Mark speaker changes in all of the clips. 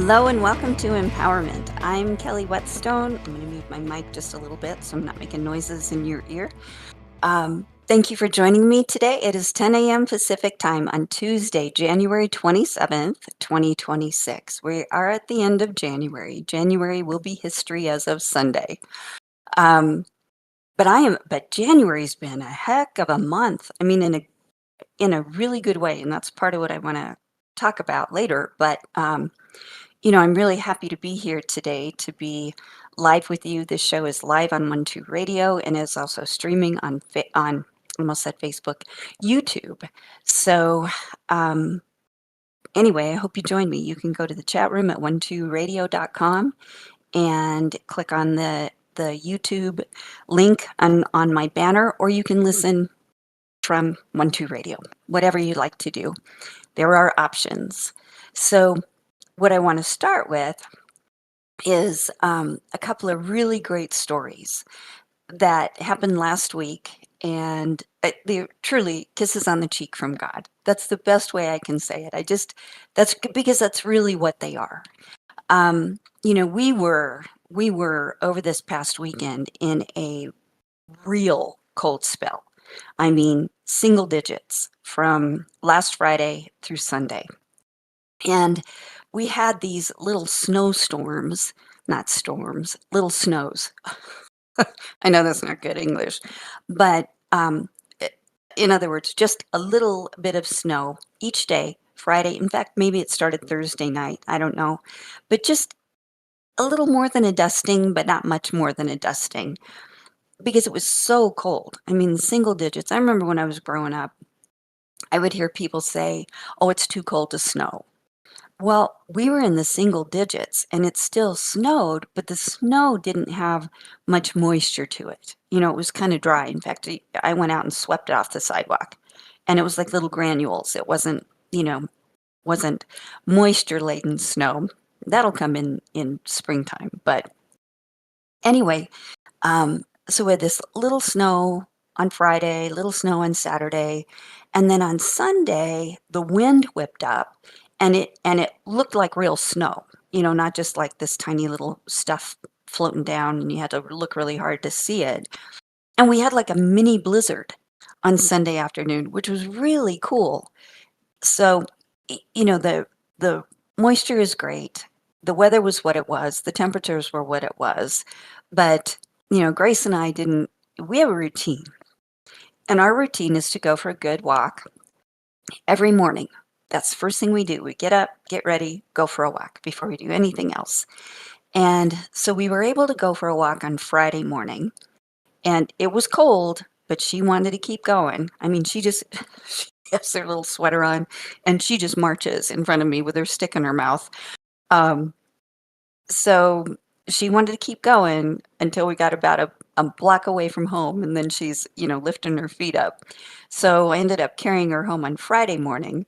Speaker 1: Hello and welcome to Empowerment. I'm Kelly Whetstone. I'm going to mute my mic just a little bit so I'm not making noises in your ear. Thank you for joining me today. It is 10 a.m. Pacific time on Tuesday, January 27th, 2026. We are at the end of January. January will be history as of Sunday. But January's been a heck of a month. I mean, in a really good way, and that's part of what I want to talk about later. But I'm really happy to be here today to be live with you. This show is live on 12 Radio and is also streaming on almost said Facebook, YouTube. So anyway, I hope you join me. You can go to the chat room at 12radio.com and click on the YouTube link on my banner, or you can listen from 12 Radio, whatever you like to do. There are options. So what I want to start with is a couple of really great stories that happened last week, and they're truly kisses on the cheek from God. That's the best way I can say it. That's because that's really what they are. We were over this past weekend in a real cold spell. I mean, single digits from last Friday through Sunday. And we had these little snowstorms, not storms, little snows. I know that's not good English, but in other words, just a little bit of snow each day, Friday. In fact, maybe it started Thursday night. I don't know. But just a little more than a dusting, but not much more than a dusting because it was so cold. I mean, single digits. I remember when I was growing up, I would hear people say, oh, it's too cold to snow. Well, we were in the single digits and it still snowed, but the snow didn't have much moisture to it. It was kind of dry. In fact, I went out and swept it off the sidewalk and it was like little granules. It wasn't moisture laden snow. That'll come in springtime. But anyway, so we had this little snow on Friday, little snow on Saturday, and then on Sunday, the wind whipped up. And it looked like real snow, not just like this tiny little stuff floating down and you had to look really hard to see it. And we had like a mini blizzard on Sunday afternoon, which was really cool. So, the moisture is great. The weather was what it was. The temperatures were what it was. But, Grace and I we have a routine. And our routine is to go for a good walk every morning. That's the first thing we do. We get up, get ready, go for a walk before we do anything else. And so we were able to go for a walk on Friday morning. And it was cold, but she wanted to keep going. I mean, she has her little sweater on and she just marches in front of me with her stick in her mouth. So she wanted to keep going until we got about a block away from home. And then she's, lifting her feet up. So I ended up carrying her home on Friday morning.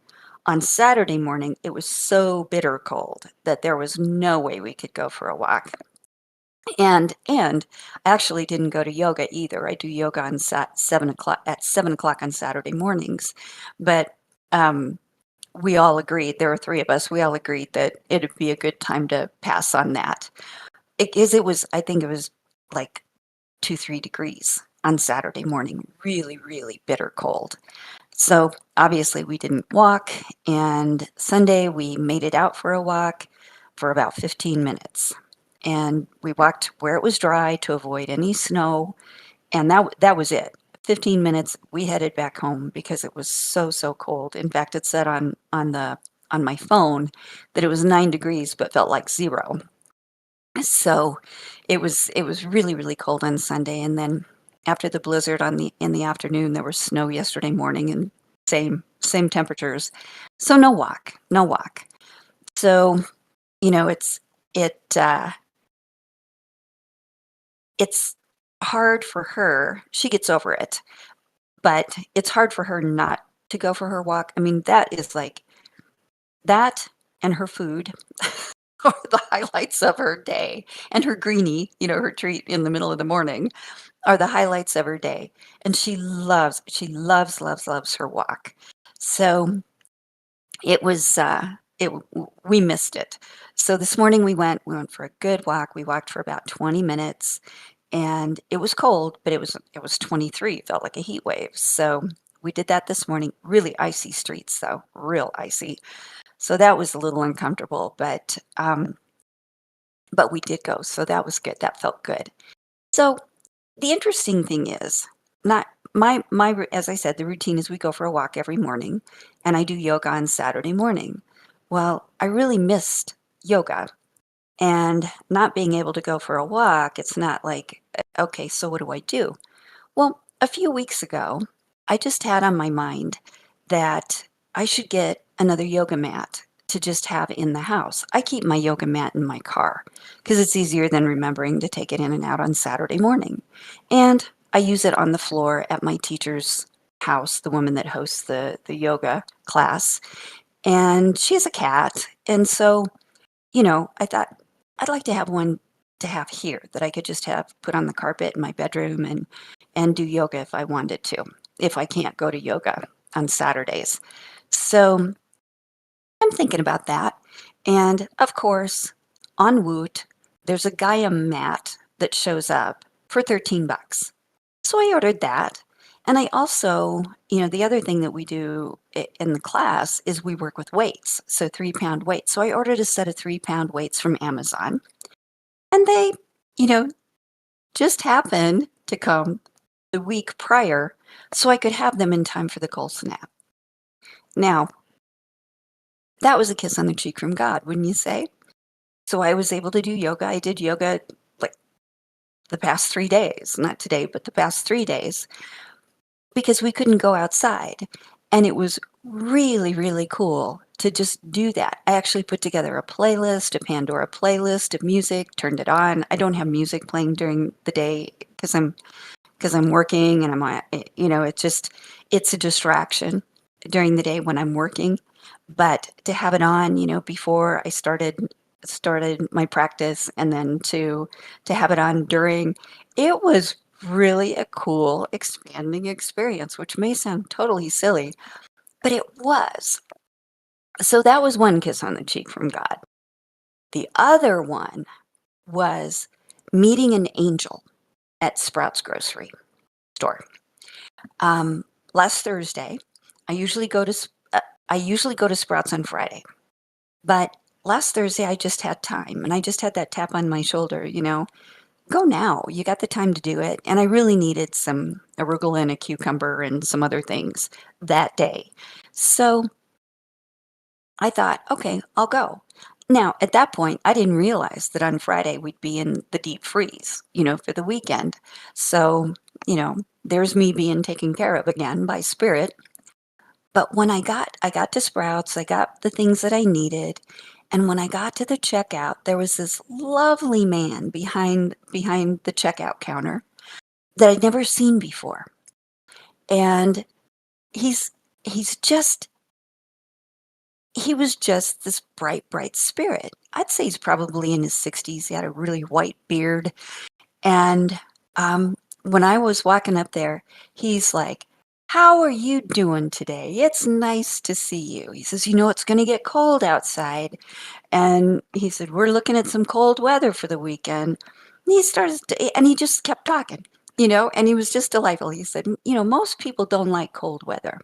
Speaker 1: On Saturday morning, it was so bitter cold that there was no way we could go for a walk. And I actually didn't go to yoga either. I do yoga on 7 o'clock on Saturday mornings. But we all agreed, there were 3 of us, we all agreed that it'd be a good time to pass on that. I think it was like 2-3 degrees on Saturday morning, really, really bitter cold. So obviously we didn't walk, and Sunday we made it out for a walk for about 15 minutes. And we walked where it was dry to avoid any snow, and that was it. 15 minutes, we headed back home because it was so cold. In fact, it said on my phone that it was 9 degrees but felt like 0. So it was really, really cold on Sunday, and then after the blizzard in the afternoon, there was snow yesterday morning and same temperatures. So no walk. So, it's hard for her. She gets over it, but it's hard for her not to go for her walk. I mean, that is like that and her food are the highlights of her day, and her greenie, her treat in the middle of the morning, are the highlights of her day. And she loves her walk. So it was we missed it. So this morning we went for a good walk. We walked for about 20 minutes and it was cold, but it was 23. It felt like a heat wave. So we did that this morning. Really icy streets though, real icy. So that was a little uncomfortable, but we did go. So that was good. That felt good. So the interesting thing is, not as I said, the routine is we go for a walk every morning and I do yoga on Saturday morning. Well, I really missed yoga and not being able to go for a walk, it's not like, okay, so what do I do? Well, a few weeks ago, I just had on my mind that I should get another yoga mat to just have in the house. I keep my yoga mat in my car because it's easier than remembering to take it in and out on Saturday morning. And I use it on the floor at my teacher's house, the woman that hosts the yoga class. And she has a cat. And so, I thought I'd like to have one to have here that I could just have put on the carpet in my bedroom and do yoga if I wanted to, if I can't go to yoga on Saturdays. So I'm thinking about that. And of course, on Woot, there's a Gaia mat that shows up for 13 bucks. So I ordered that. And I also, the other thing that we do in the class is we work with weights, so 3-pound weights. So I ordered a set of 3-pound weights from Amazon. And they, you know, just happened to come the week prior so I could have them in time for the cold snap. Now, that was a kiss on the cheek from God, wouldn't you say? So I was able to do yoga. I did yoga like the past 3 days, not today, but the past 3 days, because we couldn't go outside. And it was really, really cool to just do that. I actually put together a playlist, a Pandora playlist of music, turned it on. I don't have music playing during the day because I'm working and it's a distraction during the day when I'm working. But to have it on, before I started my practice and then to have it on during, it was really a cool expanding experience, which may sound totally silly, but it was. So that was one kiss on the cheek from God. The other one was meeting an angel at Sprouts grocery store. Last Thursday, I usually go to Sprouts on Friday, but last Thursday I just had time and I just had that tap on my shoulder, go now. You got the time to do it. And I really needed some arugula and a cucumber and some other things that day. So I thought, okay, I'll go. Now, at that point, I didn't realize that on Friday we'd be in the deep freeze, for the weekend. So, there's me being taken care of again by Spirit. But when I got to Sprouts, I got the things that I needed. And when I got to the checkout, there was this lovely man behind the checkout counter that I'd never seen before. And he's he's just he was just this bright, bright spirit. I'd say he's probably in his 60s. He had a really white beard. And when I was walking up there, he's like, "How are you doing today? It's nice to see you." He says, "It's going to get cold outside." And he said, "We're looking at some cold weather for the weekend." And he just kept talking, and he was just delightful. He said, "Most people don't like cold weather."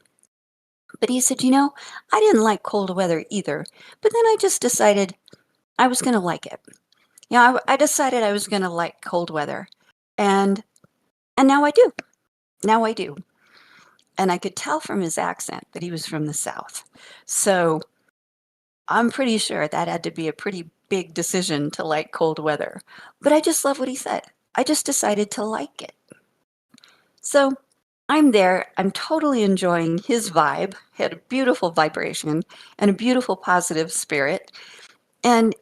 Speaker 1: But he said, "I didn't like cold weather either, but then I just decided I was going to like it. I decided I was going to like cold weather. And now I do. Now I do." And I could tell from his accent that he was from the South. So I'm pretty sure that had to be a pretty big decision to like cold weather. But I just love what he said. I just decided to like it. So I'm there. I'm totally enjoying his vibe. He had a beautiful vibration and a beautiful positive spirit. And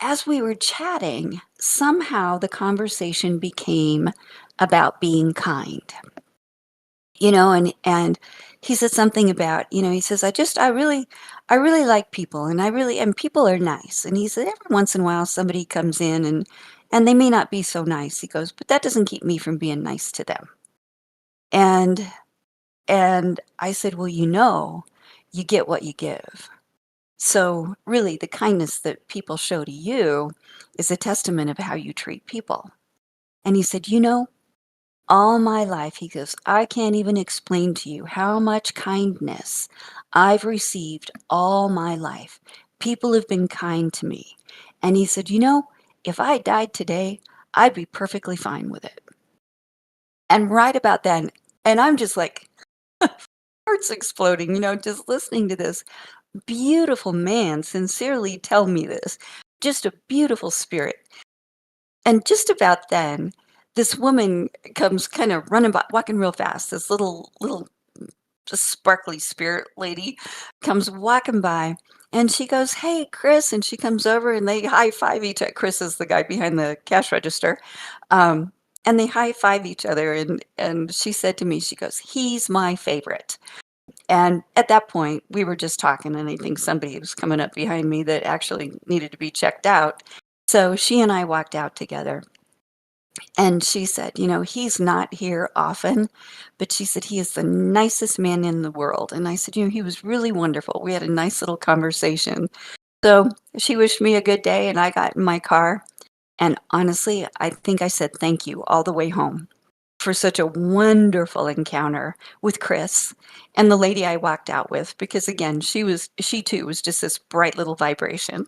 Speaker 1: as we were chatting, somehow the conversation became about being kind. And he said something about, he says, I really like people and people are nice. And he said, every once in a while somebody comes in and they may not be so nice. He goes, but that doesn't keep me from being nice to them. And I said, well, you get what you give. So, really, the kindness that people show to you is a testament of how you treat people. And he said, all my life, he goes, I can't even explain to you how much kindness I've received all my life. People have been kind to me. And he said, if I died today, I'd be perfectly fine with it. And right about then, and I'm just like, heart's exploding, just listening to this beautiful man sincerely tell me this. Just a beautiful spirit. And just about then, this woman comes kind of running by, walking real fast. This little just sparkly spirit lady comes walking by, and she goes, "Hey, Chris," and she comes over and they high five each other. Chris is the guy behind the cash register. And they high five each other, and she said to me, she goes, "He's my favorite." And at that point, we were just talking, and I think somebody was coming up behind me that actually needed to be checked out. So she and I walked out together. And she said, he's not here often, but she said, he is the nicest man in the world. And I said, he was really wonderful. We had a nice little conversation. So she wished me a good day, and I got in my car. And honestly, I think I said thank you all the way home for such a wonderful encounter with Chris and the lady I walked out with, because again, she too was just this bright little vibration.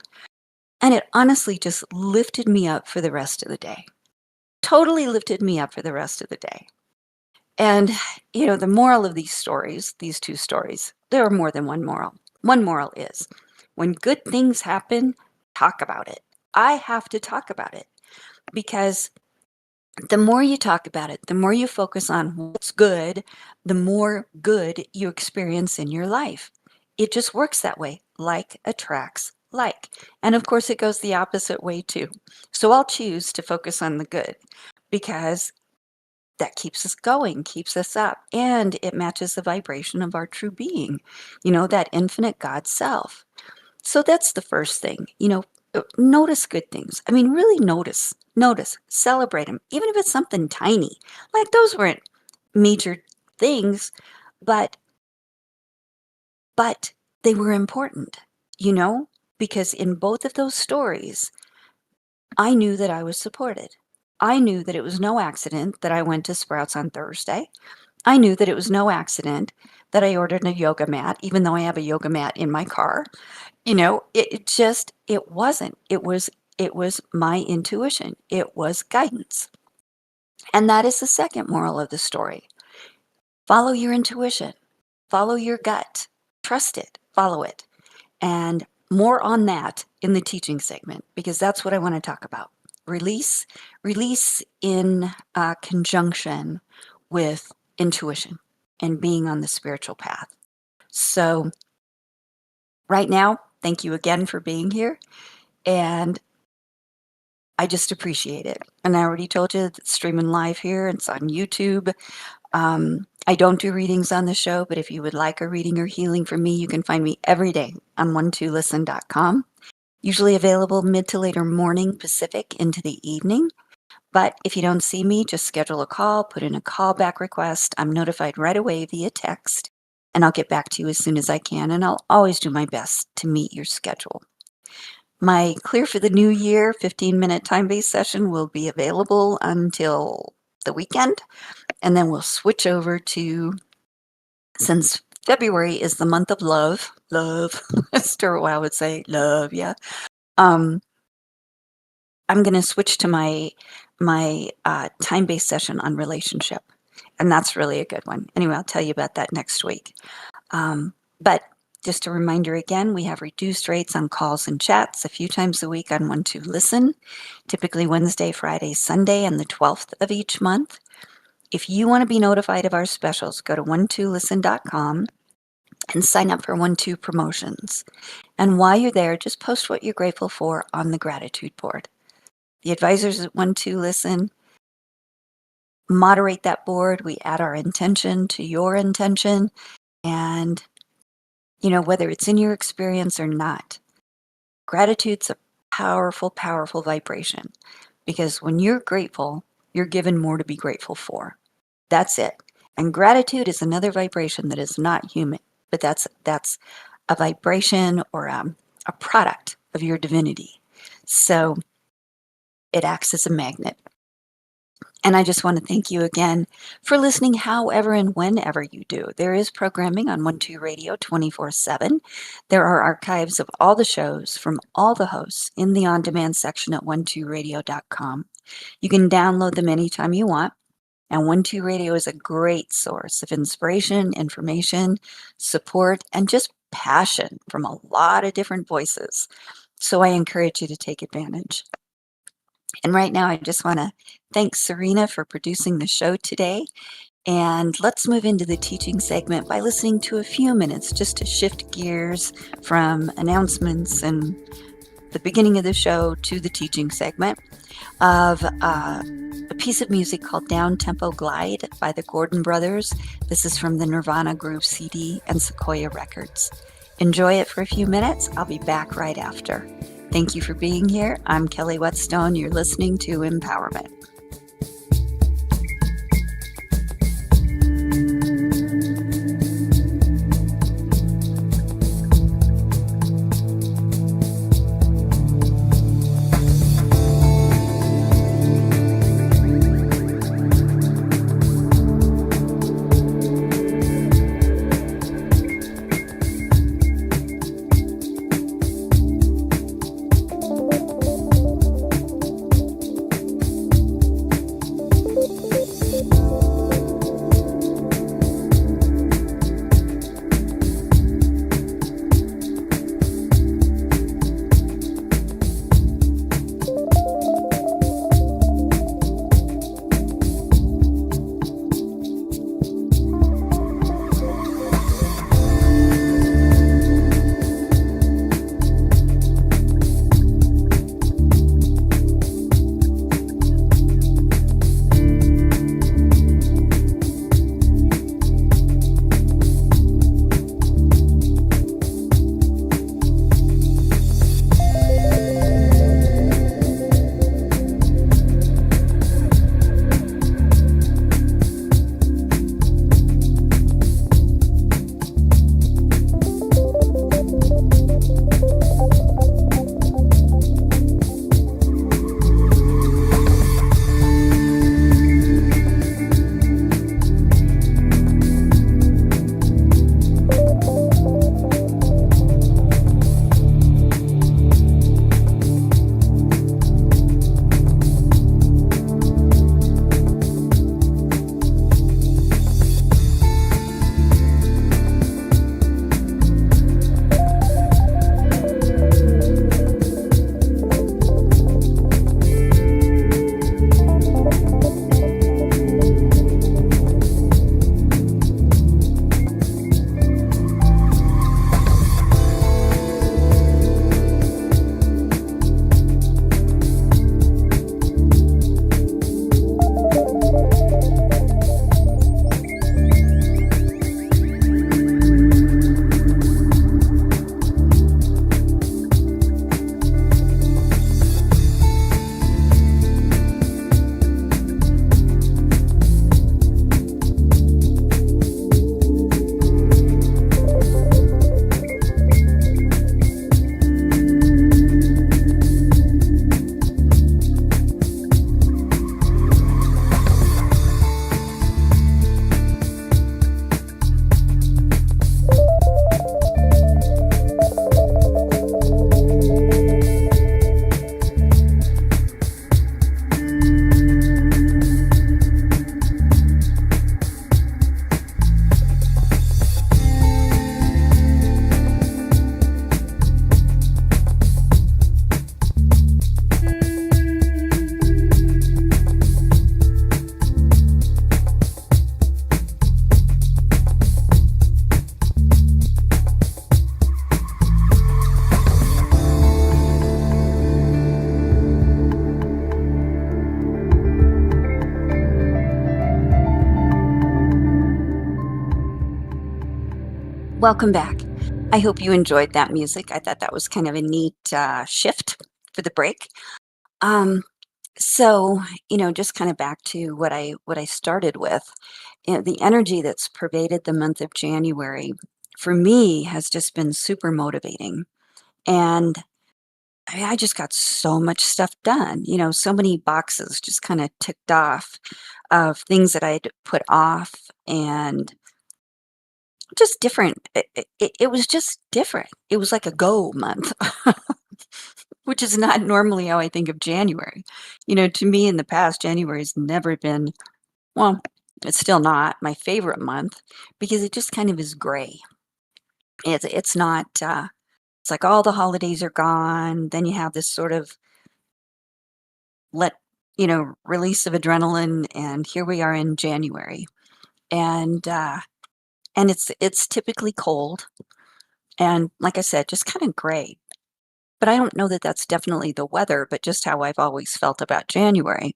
Speaker 1: And it honestly just lifted me up for the rest of the day. Totally lifted me up for the rest of the day. And, the moral of these stories, these two stories, there are more than one moral. One moral is when good things happen, talk about it. I have to talk about it because the more you talk about it, the more you focus on what's good, the more good you experience in your life. It just works that way. Like attracts like. And of course, it goes the opposite way too. So I'll choose to focus on the good because that keeps us going, keeps us up, and it matches the vibration of our true being, that infinite God self. So that's the first thing, notice good things. I mean, really notice, celebrate them, even if it's something tiny. Like those weren't major things, but they were important, because in both of those stories, I knew that I was supported. I knew that it was no accident that I went to Sprouts on Thursday. I knew that it was no accident that I ordered a yoga mat, even though I have a yoga mat in my car. It wasn't. It was my intuition. It was guidance. And that is the second moral of the story. Follow your intuition. Follow your gut. Trust it. Follow it. And more on that in the teaching segment, because that's what I want to talk about. Release in conjunction with intuition and being on the spiritual path. So right now, thank you again for being here. And I just appreciate it. And I already told you it's streaming live here. It's on YouTube. I don't do readings on the show, but if you would like a reading or healing from me, you can find me every day on 12listen.com. Usually available mid to later morning Pacific into the evening. But if you don't see me, just schedule a call, put in a callback request. I'm notified right away via text, and I'll get back to you as soon as I can. And I'll always do my best to meet your schedule. My Clear for the New Year 15-minute time-based session will be available until the weekend. And then we'll switch over to, since February is the month of love, Stuart Wow would say love, yeah. I'm going to switch to my time-based session on relationship. And that's really a good one. Anyway, I'll tell you about that next week. But just a reminder again, we have reduced rates on calls and chats a few times a week on 12listen, typically Wednesday, Friday, Sunday, and the 12th of each month. If you want to be notified of our specials, go to 12listen.com and sign up for 12 promotions. And while you're there, just post what you're grateful for on the gratitude board. The advisors at 12listen moderate that board. We add our intention to your intention. And, whether it's in your experience or not, gratitude's a powerful, powerful vibration. Because when you're grateful, you're given more to be grateful for. That's it. And gratitude is another vibration that is not human, but that's a vibration or a product of your divinity. So it acts as a magnet. And I just want to thank you again for listening, however and whenever you do. There is programming on 1 2 Radio 24/7. There are archives of all the shows from all the hosts in the on demand section at 12radio.com. You can download them anytime you want. And 1 2 Radio is a great source of inspiration, information, support, and just passion from a lot of different voices. So I encourage you to take advantage. And right now, I just want to thank Serena for producing the show today. And let's move into the teaching segment by listening to a few minutes just to shift gears from announcements and the beginning of the show to the teaching segment of a piece of music called Down Tempo Glide by the Gordon Brothers. This is from the Nirvana Groove CD and Sequoia Records. Enjoy it for a few minutes. I'll be back right after. Thank you for being here. I'm Kelly Whetstone. You're listening to Empowerment. Welcome back. I hope you enjoyed that music. I thought that was kind of a neat shift for the break. Um, just kind of back to what I started with. The energy that's pervaded the month of January for me has just been super motivating. And I just got so much stuff done, so many boxes just kind of ticked off of things that I had put off and just different. It was just different. It was like a go month, which is not normally how I think of January. To me in the past, January's never been, well, it's still not my favorite month because it just kind of is gray. It's not, it's like all the holidays are gone. Then you have this sort of let, release of adrenaline, and here we are in January. And it's typically cold and, like I said, just kind of gray. But I don't know that that's definitely the weather, but just how I've always felt about January.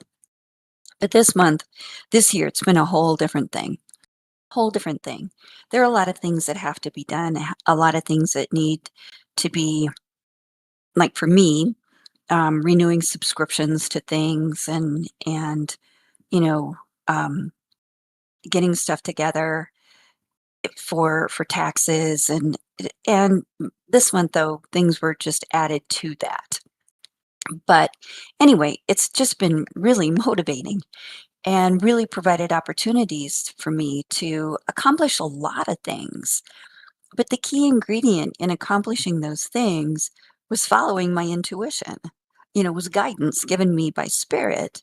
Speaker 1: But this year, it's been a whole different thing. Whole different thing. There are a lot of things that have to be done, a lot of things that need to be, like for me, renewing subscriptions to things and you know um, getting stuff together for taxes and this month though things were just added to that. But anyway, it's just been really motivating and really provided opportunities for me to accomplish a lot of things. But the key ingredient in accomplishing those things was following my intuition. Was guidance given me by spirit,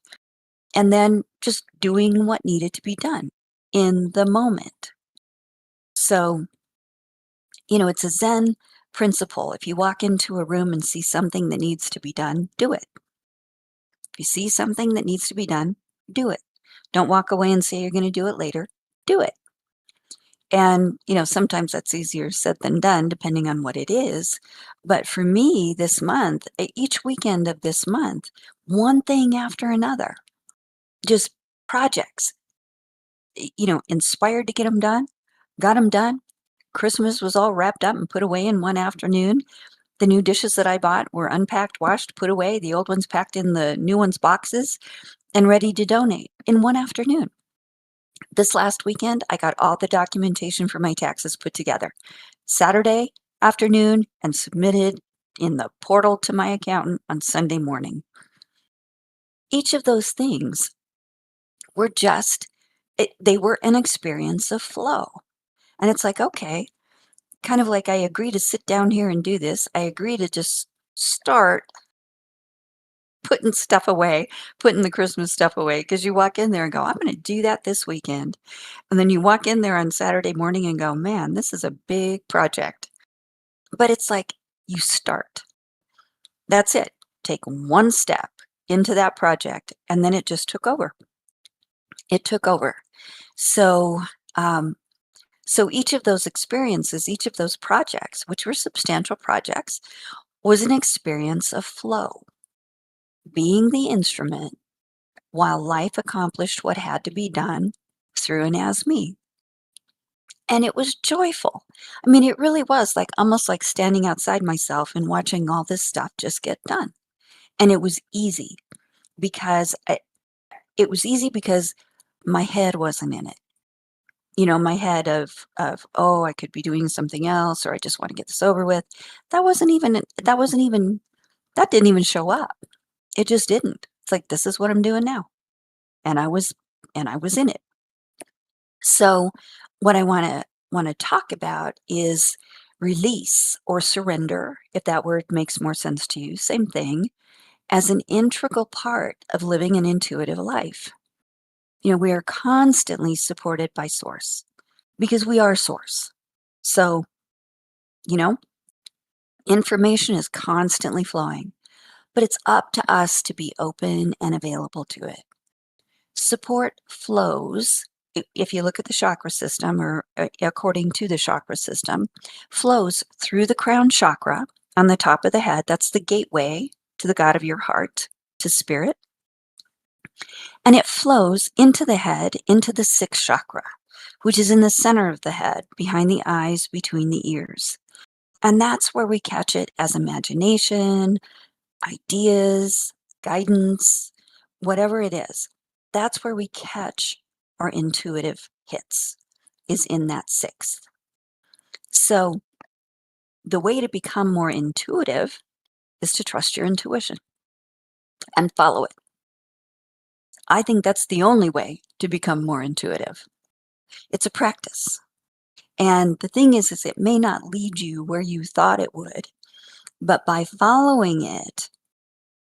Speaker 1: and then just doing what needed to be done in the moment. So, it's a Zen principle. If you walk into a room and see something that needs to be done, do it. If you see something that needs to be done, do it. Don't walk away and say you're going to do it later. Do it. And, sometimes that's easier said than done, depending on what it is. But for me, this month, each weekend of this month, one thing after another, just projects, inspired to get them done, got them done. Christmas was all wrapped up and put away in one afternoon. The new dishes that I bought were unpacked, washed, put away. The old ones packed in the new ones' boxes and ready to donate in one afternoon. This last weekend, I got all the documentation for my taxes put together Saturday afternoon and submitted in the portal to my accountant on Sunday morning. Each of those things were they were an experience of flow. And it's like, okay, kind of like I agree to sit down here and do this. I agree to just start putting stuff away, putting the Christmas stuff away, because you walk in there and go, I'm going to do that this weekend. And then you walk in there on Saturday morning and go, man, this is a big project. But it's like you start. That's it. Take one step into that project, and then it just took over. It took over. So, so each of those experiences, each of those projects, which were substantial projects, was an experience of flow, being the instrument while life accomplished what had to be done through and as me. And it was joyful. I mean, it really was like almost like standing outside myself and watching all this stuff just get done. And it was easy because it was easy because my head wasn't in it. My head of oh, I could be doing something else, or I just want to get this over with. That didn't even show up. It just didn't. It's like this is what I'm doing now. And I was in it. So what I want to talk about is release or surrender, if that word makes more sense to you, same thing, as an integral part of living an intuitive life. We are constantly supported by source because we are source. So, you know, information is constantly flowing, but it's up to us to be open and available to it. Support flows, if you look at the chakra system or according to the chakra system, flows through the crown chakra on the top of the head. That's the gateway to the God of your heart, to spirit. And it flows into the head, into the sixth chakra, which is in the center of the head, behind the eyes, between the ears. And that's where we catch it as imagination, ideas, guidance, whatever it is. That's where we catch our intuitive hits, is in that sixth. So the way to become more intuitive is to trust your intuition and follow it. I think that's the only way to become more intuitive. It's a practice. And the thing is it may not lead you where you thought it would, but by following it,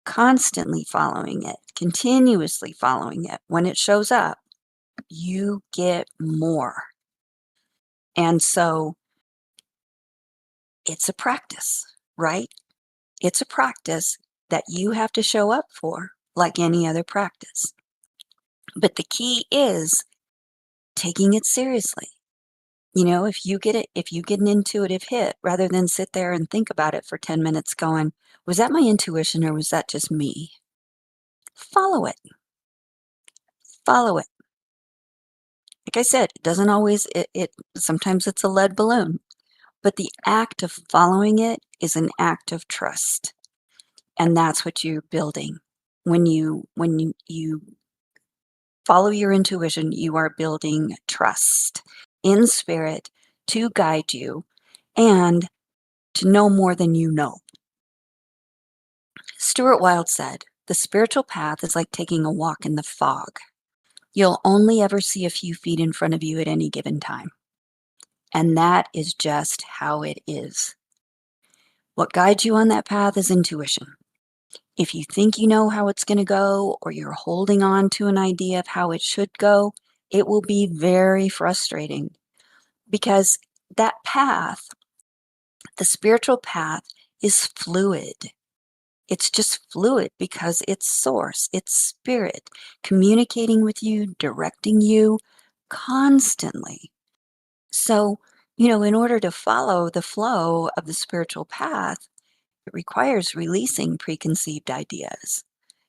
Speaker 1: constantly following it, continuously following it, when it shows up, you get more. And so it's a practice, right? It's a practice that you have to show up for, like any other practice. But the key is taking it seriously. If you get an intuitive hit, rather than sit there and think about it for 10 minutes going, was that my intuition or was that just me? Follow it. Follow it. Like I said, it doesn't always, sometimes it's a lead balloon, but the act of following it is an act of trust. And that's what you're building. When you follow your intuition, you are building trust in spirit to guide you and to know more than you know. Stuart Wilde said, "The spiritual path is like taking a walk in the fog. You'll only ever see a few feet in front of you at any given time." And that is just how it is. What guides you on that path is intuition. If you think you know how it's going to go, or you're holding on to an idea of how it should go, it will be very frustrating because that path, the spiritual path, is fluid. It's just fluid because it's source, it's spirit communicating with you, directing you constantly. So, in order to follow the flow of the spiritual path, it requires releasing preconceived ideas.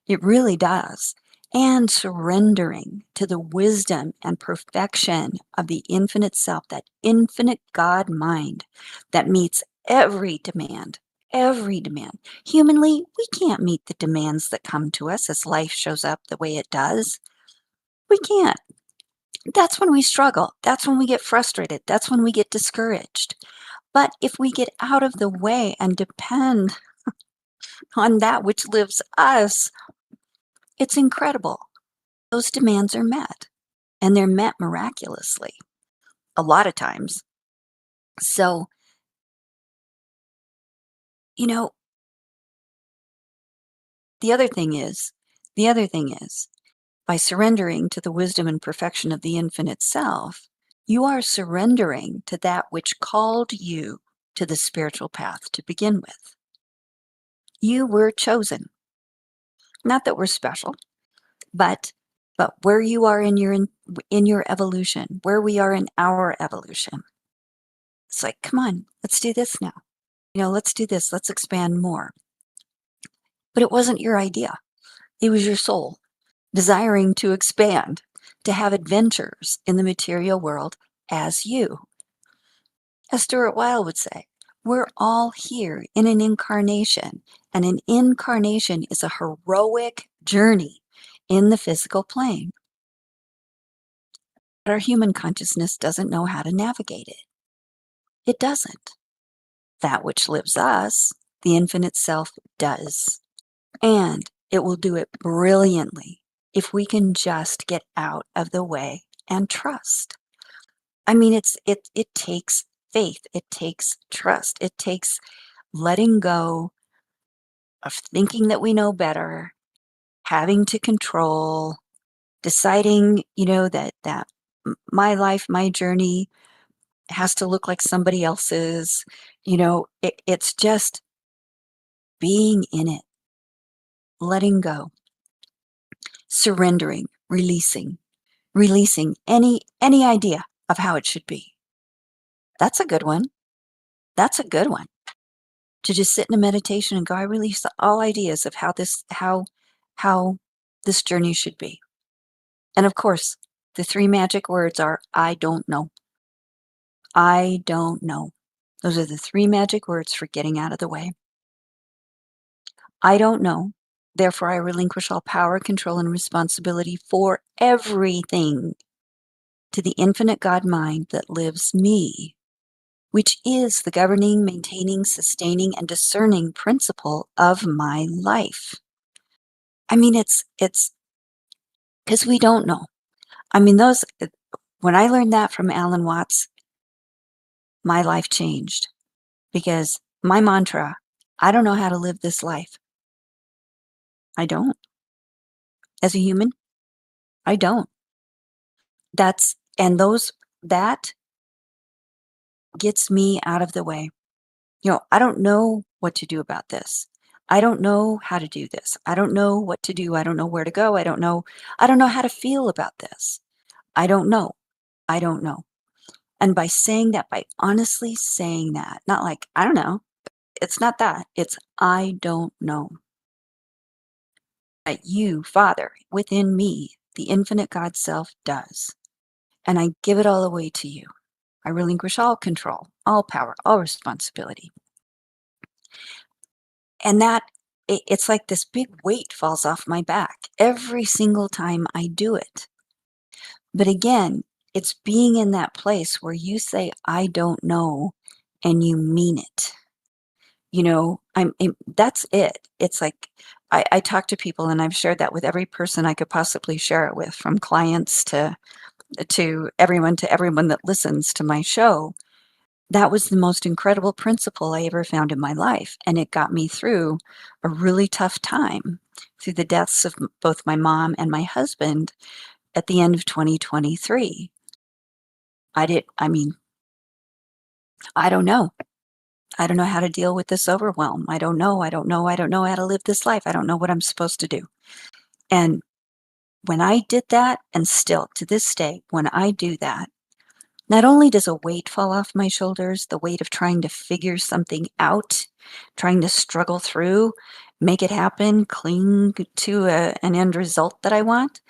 Speaker 1: It really does. And surrendering to the wisdom and perfection of the infinite self, that infinite God mind that meets every demand. Every demand. Humanly, we can't meet the demands that come to us as life shows up the way it does. We can't. That's when we struggle. That's when we get frustrated. That's when we get discouraged. But if we get out of the way and depend on that which lives us, it's incredible. Those demands are met, and they're met miraculously a lot of times. So, you know, the other thing is, by surrendering to the wisdom and perfection of the infinite self, you are surrendering to that which called you to the spiritual path to begin with. You were chosen. Not that we're special, but where you are in your evolution, where we are in our evolution. It's like, come on, let's do this now. Let's do this. Let's expand more. But it wasn't your idea. It was your soul desiring to expand, to have adventures in the material world as you. As Stuart Wilde would say, we're all here in an incarnation, and an incarnation is a heroic journey in the physical plane. But our human consciousness doesn't know how to navigate it. It doesn't. That which lives us, the infinite self, does. And it will do it brilliantly if we can just get out of the way and trust. I mean, it takes faith. It takes trust. It takes letting go of thinking that we know better, having to control, deciding, that my life, my journey has to look like somebody else's. It's just being in it, letting go, surrendering, releasing any idea of how it should be. That's a good one. That's a good one. To just sit in a meditation and go, I release all ideas of how this journey should be. And of course, the 3 magic words are, I don't know. I don't know. Those are the 3 magic words for getting out of the way. I don't know. Therefore, I relinquish all power, control, and responsibility for everything to the infinite God mind that lives me. which is the governing, maintaining, sustaining, and discerning principle of my life. I mean, it's because we don't know. I mean, when I learned that from Alan Watts, my life changed because my mantra, I don't know how to live this life. I don't. As a human, I don't. That gets me out of the way. I don't know what to do about this. I don't know how to do this. I don't know what to do. I don't know where to go. I don't know how to feel about this. I don't know. I don't know. And by saying that, by honestly saying that, not like, I don't know. It's not that. It's I don't know. That you, Father, within me, the infinite God self does. And I give it all away to you. I relinquish all control, all power, all responsibility. And it's like this big weight falls off my back every single time I do it. But again, it's being in that place where you say, I don't know, and you mean it. That's it. It's like I talk to people, and I've shared that with every person I could possibly share it with, from clients to everyone that listens to my show. That was the most incredible principle I ever found in my life, and it got me through a really tough time, through the deaths of both my mom and my husband at the end of 2023. I mean, I don't know. I don't know how to deal with this overwhelm. I don't know. I don't know. I don't know how to live this life. I don't know what I'm supposed to do. And when I did that, and still to this day, when I do that, not only does a weight fall off my shoulders, the weight of trying to figure something out, trying to struggle through, make it happen, cling to an end result that I want,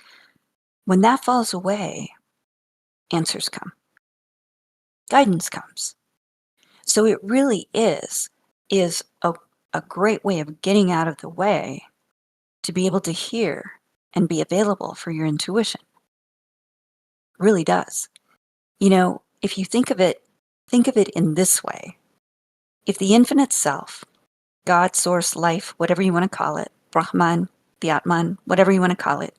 Speaker 1: when that falls away, answers come, guidance comes. So it really is a great way of getting out of the way to be able to hear and be available for your intuition. Really does. If you think of it in this way. If the infinite self, God, source, life, whatever you want to call it, Brahman, the Atman, whatever you want to call it,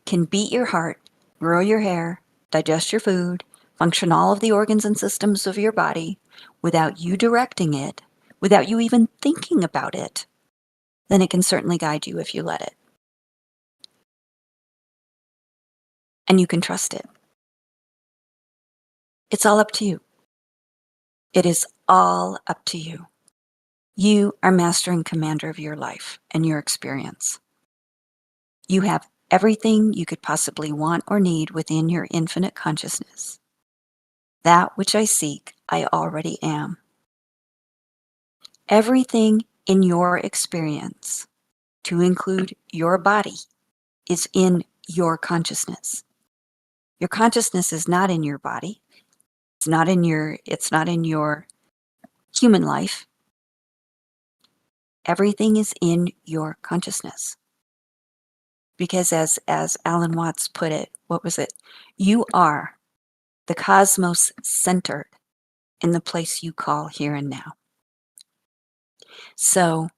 Speaker 1: can beat your heart, grow your hair, digest your food, function all of the organs and systems of your body without you directing it, without you even thinking about it, then it can certainly guide you if you let it. And you can trust it. It's all up to you. It is all up to you. You are master and commander of your life and your experience. You have everything you could possibly want or need within your infinite consciousness. That which I seek, I already am. Everything in your experience, to include your body, is in your consciousness. Your consciousness is not in your body. It's not in your human life. Everything is in your consciousness. Because as Alan Watts put it, what was it? You are the cosmos centered in the place you call here and now. So,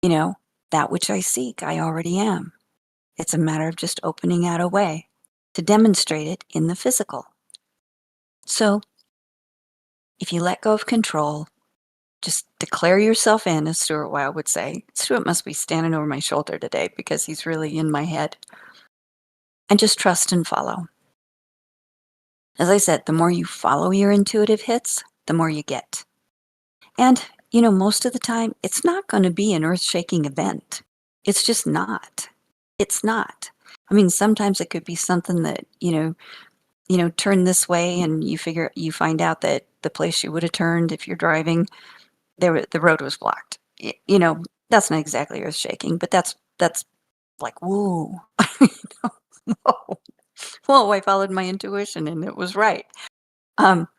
Speaker 1: that which I seek, I already am. It's a matter of just opening out a way to demonstrate it in the physical. So, if you let go of control, just declare yourself in, as Stuart Wilde would say. Stuart must be standing over my shoulder today because he's really in my head. And just trust and follow. As I said, the more you follow your intuitive hits, the more you get. And, most of the time, it's not going to be an earth-shaking event. It's just not. It's not. I mean, sometimes it could be something that, turn this way and you find out that the place you would have turned if you're driving, the road was blocked. That's not exactly earth-shaking, but that's like, whoa. Whoa. Whoa, I followed my intuition and it was right. But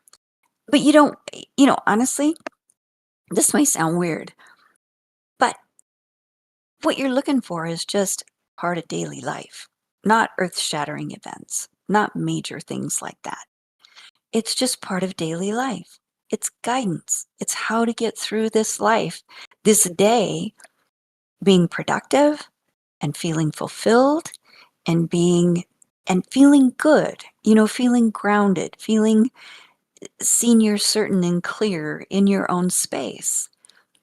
Speaker 1: honestly, this may sound weird, but what you're looking for is just part of daily life, not earth-shattering events, not major things like that. It's just part of daily life. It's guidance. It's how to get through this life, this day, being productive and feeling fulfilled and feeling good, feeling grounded, feeling senior, certain, and clear in your own space.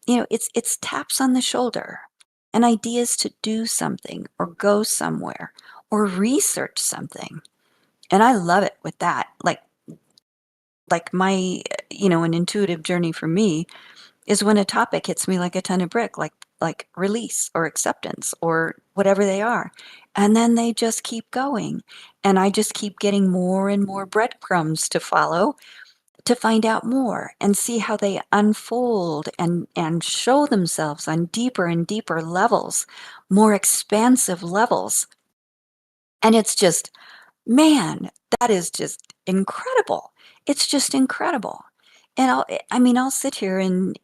Speaker 1: It's taps on the shoulder and ideas to do something or go somewhere or research something. And I love it with that. Like my, an intuitive journey for me is when a topic hits me like a ton of brick, like release or acceptance or whatever they are. And then they just keep going. And I just keep getting more and more breadcrumbs to follow to find out more and see how they unfold and show themselves on deeper and deeper levels, more expansive levels. And it's just, man, that is just incredible. It's just incredible. And I'll sit here and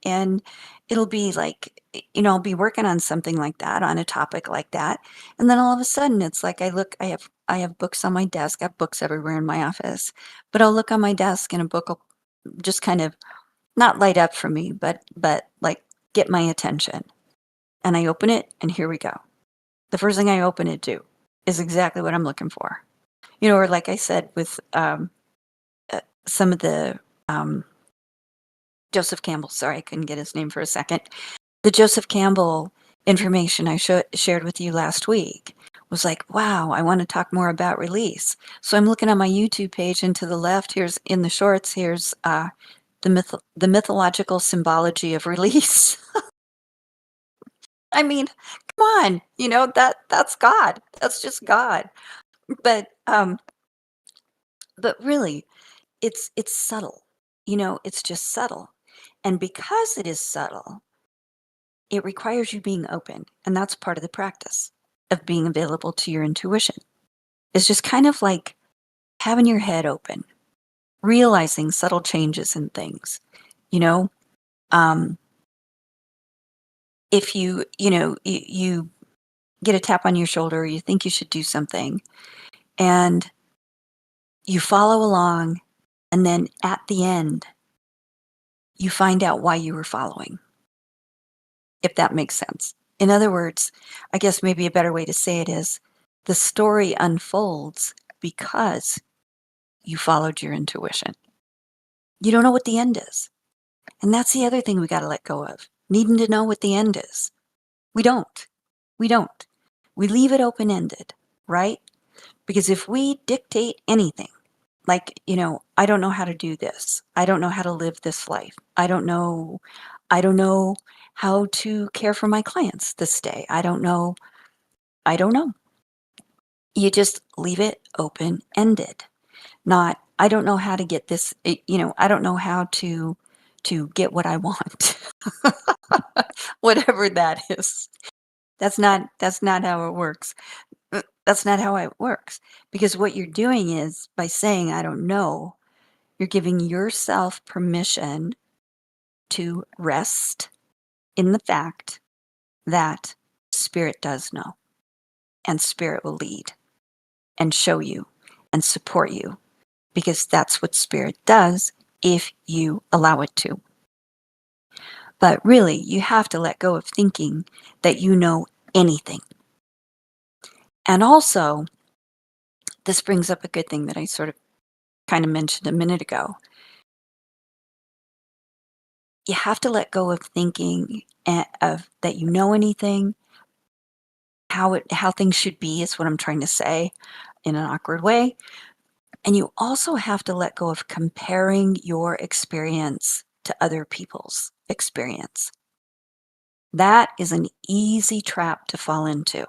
Speaker 1: it'll be like, I'll be working on something like that, on a topic like that. And then all of a sudden it's like I have books on my desk. I have books everywhere in my office. But I'll look on my desk and a book will just kind of not light up for me, but like get my attention. And I open it and here we go. The first thing I open it to is exactly what I'm looking for. Or like I said with some of the Joseph Campbell, sorry, I couldn't get his name for a second. The Joseph Campbell information I shared with you last week was like, wow, I want to talk more about release. So I'm looking on my YouTube page, and to the left, here's in the shorts, here's the mythological symbology of release. I mean, come on, that's God. That's just God. But really, it's subtle. It's just subtle. And because it is subtle, it requires you being open. And that's part of the practice of being available to your intuition. It's just kind of like having your head open, realizing subtle changes in things. You know, um, if you get a tap on your shoulder, you think you should do something, and you follow along, and then at the end, you find out why you were following, if that makes sense. In other words, I guess maybe a better way to say it is the story unfolds because you followed your intuition. You don't know what the end is. And that's the other thing we got to let go of, needing to know what the end is. We don't. We don't. We leave it open ended, right? Because if we dictate anything, like, I don't know how to do this. I don't know how to live this life. I don't know how to care for my clients this day. I don't know. I don't know. You just leave it open ended. Not, I don't know how to get this, I don't know how to get what I want. Whatever that is. That's not how it works. That's not how it works. Because what you're doing is by saying I don't know, you're giving yourself permission to rest in the fact that spirit does know, and spirit will lead and show you and support you, because that's what spirit does if you allow it to. But really, you have to let go of thinking that you know anything. And also, this brings up a good thing that I sort of kind of mentioned a minute ago. You have to let go of thinking of that you know anything, how things should be is what I'm trying to say in an awkward way. And you also have to let go of comparing your experience to other people's experience. That is an easy trap to fall into.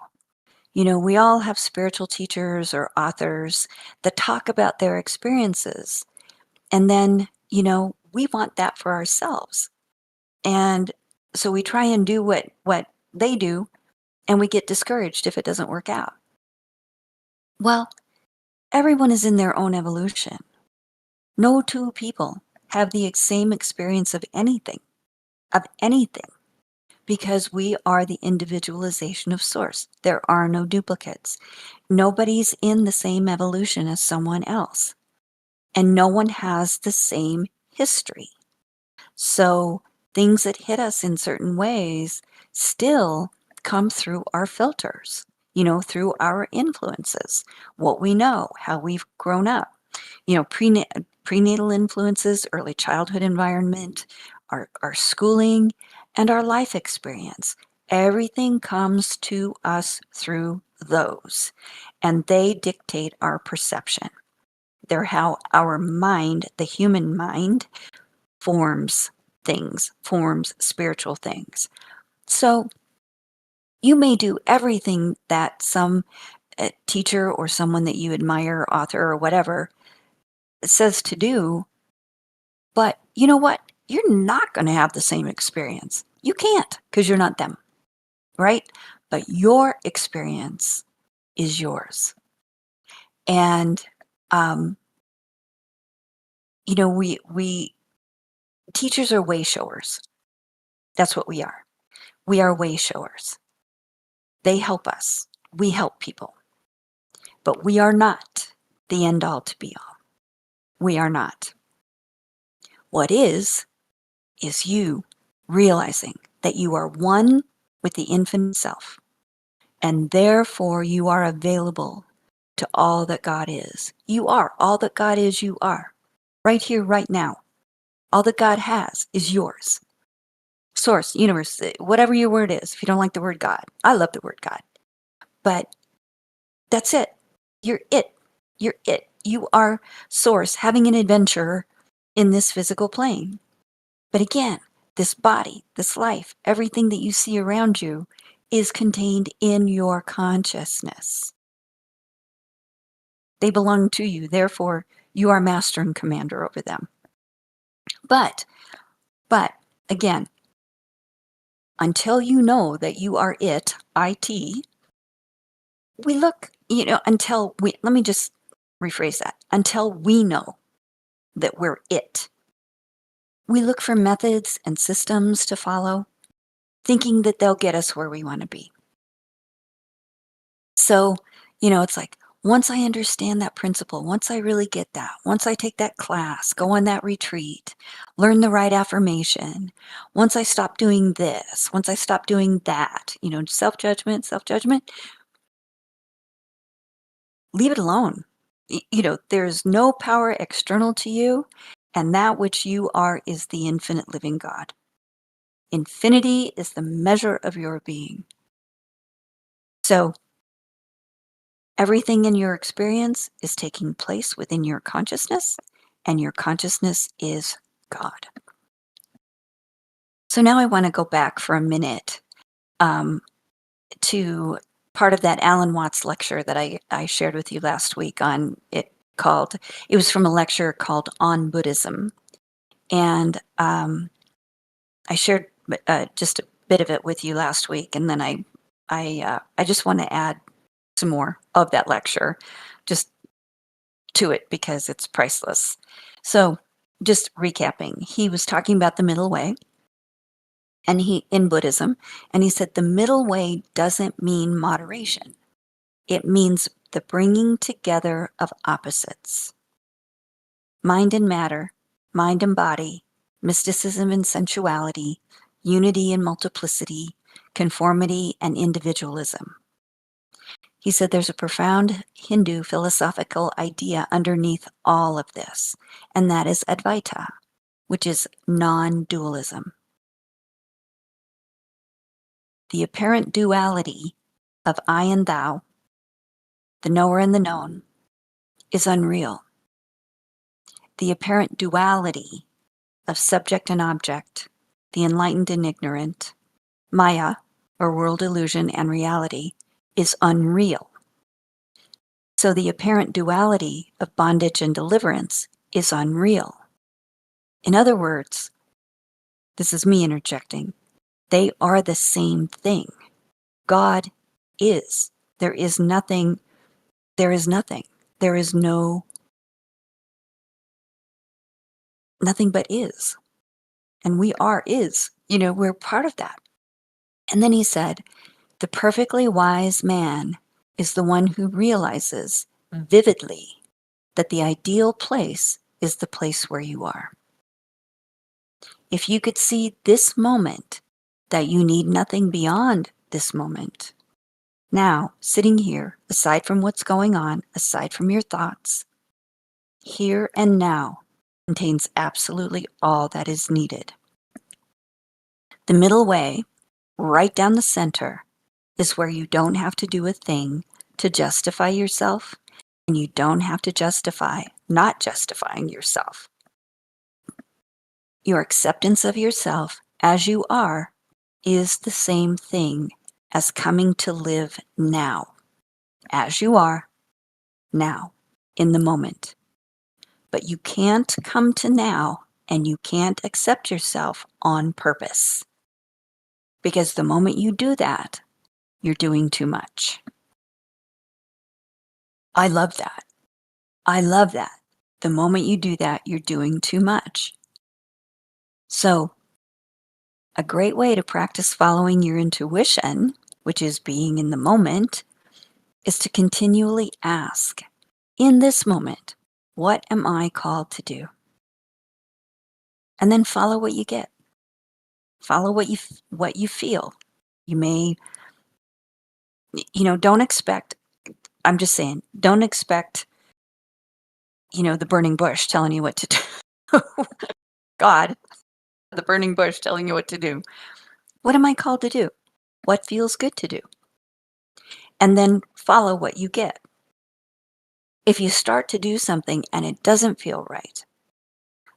Speaker 1: We all have spiritual teachers or authors that talk about their experiences. And then, we want that for ourselves. And so we try and do what they do, and we get discouraged if it doesn't work out. Well, everyone is in their own evolution. No two people have the same experience of anything, because we are the individualization of source. There are no duplicates. Nobody's in the same evolution as someone else. And no one has the same history. So things that hit us in certain ways still come through our filters, through our influences, what we know, how we've grown up, prenatal influences, early childhood environment, our schooling, and our life experience. Everything comes to us through those, and they dictate our perception. They're how our mind, the human mind, forms things, forms spiritual things. So you may do everything that some teacher or someone that you admire, author or whatever, says to do, but you know what? You're not going to have the same experience. You can't because you're not them, right? But your experience is yours. And, we teachers are way showers. That's what we are. We are way showers. They help us. We help people. But we are not the end all to be all. We are not. What is you realizing that you are one with the infinite self, and therefore you are available to all that God is. You are all that God is, you are. Right here, right now. All that God has is yours. Source, universe, whatever your word is. If you don't like the word God, I love the word God. But that's it. You're it. You're it. You are source having an adventure in this physical plane. But again, this body, this life, everything that you see around you is contained in your consciousness. They belong to you. Therefore, you are master and commander over them. But again, until you know that you are it, IT, we look, let me just rephrase that. Until we know that we're it, we look for methods and systems to follow, thinking that they'll get us where we want to be. So, it's like, once I understand that principle, once I really get that, once I take that class, go on that retreat, learn the right affirmation, once I stop doing this, once I stop doing that, self-judgment, leave it alone. There's no power external to you, and that which you are is the infinite living God. Infinity is the measure of your being. So, everything in your experience is taking place within your consciousness, and your consciousness is God. So now I want to go back for a minute to part of that Alan Watts lecture that I shared with you last week on it was from a lecture called On Buddhism. And I shared just a bit of it with you last week, and then I just want to add some more of that lecture just to it because it's priceless. So just recapping, he was talking about the middle way and in Buddhism, and he said the middle way doesn't mean moderation. It means the bringing together of opposites. Mind and matter, mind and body, mysticism and sensuality, unity and multiplicity, conformity and individualism. He said there's a profound Hindu philosophical idea underneath all of this, and that is Advaita, which is non-dualism. The apparent duality of I and thou, the knower and the known, is unreal. The apparent duality of subject and object, the enlightened and ignorant, Maya, or world illusion, and reality, is unreal. So the apparent duality of bondage and deliverance is unreal. In other words, this is me interjecting, they are the same thing. God is. There is nothing. There is nothing. There is nothing but is. And we are is. We're part of that. And then he said, the perfectly wise man is the one who realizes vividly that the ideal place is the place where you are. If you could see this moment, that you need nothing beyond this moment. Now, sitting here, aside from what's going on, aside from your thoughts, here and now contains absolutely all that is needed. The middle way, right down the center, is where you don't have to do a thing to justify yourself, and you don't have to justify not justifying yourself. Your acceptance of yourself as you are is the same thing as coming to live now, as you are, now, in the moment. But you can't come to now and you can't accept yourself on purpose. Because the moment you do that, you're doing too much. I love that. I love that. The moment you do that, you're doing too much. So, a great way to practice following your intuition, which is being in the moment, is to continually ask, in this moment, what am I called to do? And then follow what you get. Follow what you feel. You may, don't expect, I'm just saying, don't expect, the burning bush telling you what to do. God, the burning bush telling you what to do. What am I called to do? What feels good to do? And then follow what you get. If you start to do something and it doesn't feel right,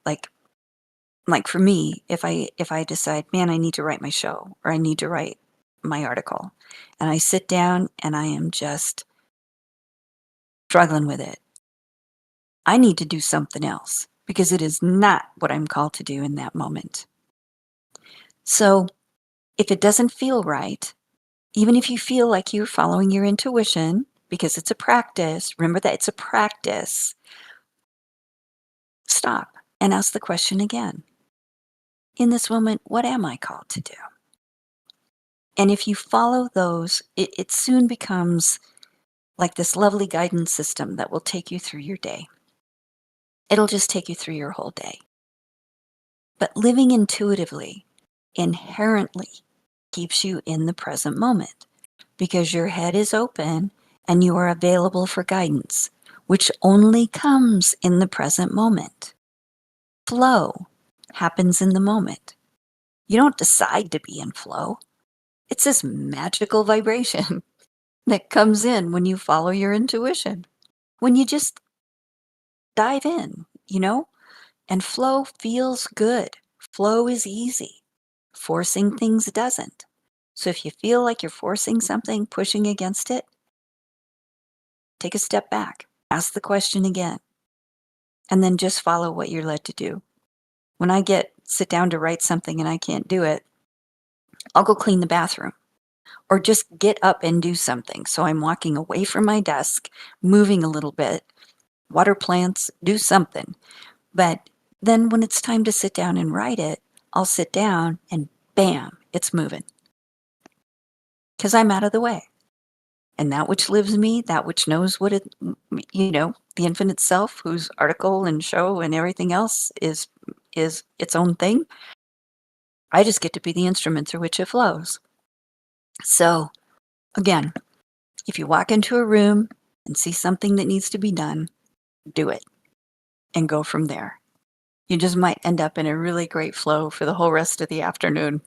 Speaker 1: like for me, if I decide, man, I need to write my show or I need to write my article, and I sit down and I am just struggling with it, I need to do something else because it is not what I'm called to do in that moment. So if it doesn't feel right, even if you feel like you're following your intuition, because it's a practice, remember that it's a practice, stop and ask the question again. In this moment, what am I called to do? And if you follow those, it soon becomes like this lovely guidance system that will take you through your day. It'll just take you through your whole day. But living intuitively inherently keeps you in the present moment because your head is open and you are available for guidance, which only comes in the present moment. Flow happens in the moment. You don't decide to be in flow. It's this magical vibration that comes in when you follow your intuition, when you just dive in, and flow feels good. Flow is easy. Forcing things doesn't. So if you feel like you're forcing something, pushing against it, take a step back, ask the question again, and then just follow what you're led to do. When I sit down to write something and I can't do it, I'll go clean the bathroom or just get up and do something. So I'm walking away from my desk, moving a little bit, water plants, do something. But then when it's time to sit down and write it, I'll sit down and bam, it's moving. Because I'm out of the way. And that which lives me, that which knows what it, the infinite self, whose article and show and everything else is its own thing, I just get to be the instrument through which it flows. So, again, if you walk into a room and see something that needs to be done, do it and go from there. You just might end up in a really great flow for the whole rest of the afternoon.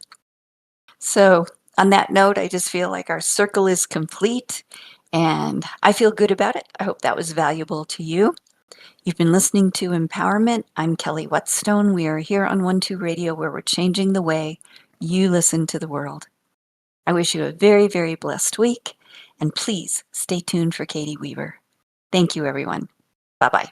Speaker 1: So, on that note, I just feel like our circle is complete and I feel good about it. I hope that was valuable to you. You've been listening to Empowerment. I'm Kelly Whetstone. We are here on 1-2 Radio where we're changing the way you listen to the world. I wish you a very, very blessed week and please stay tuned for Katie Weaver. Thank you, everyone. Bye-bye.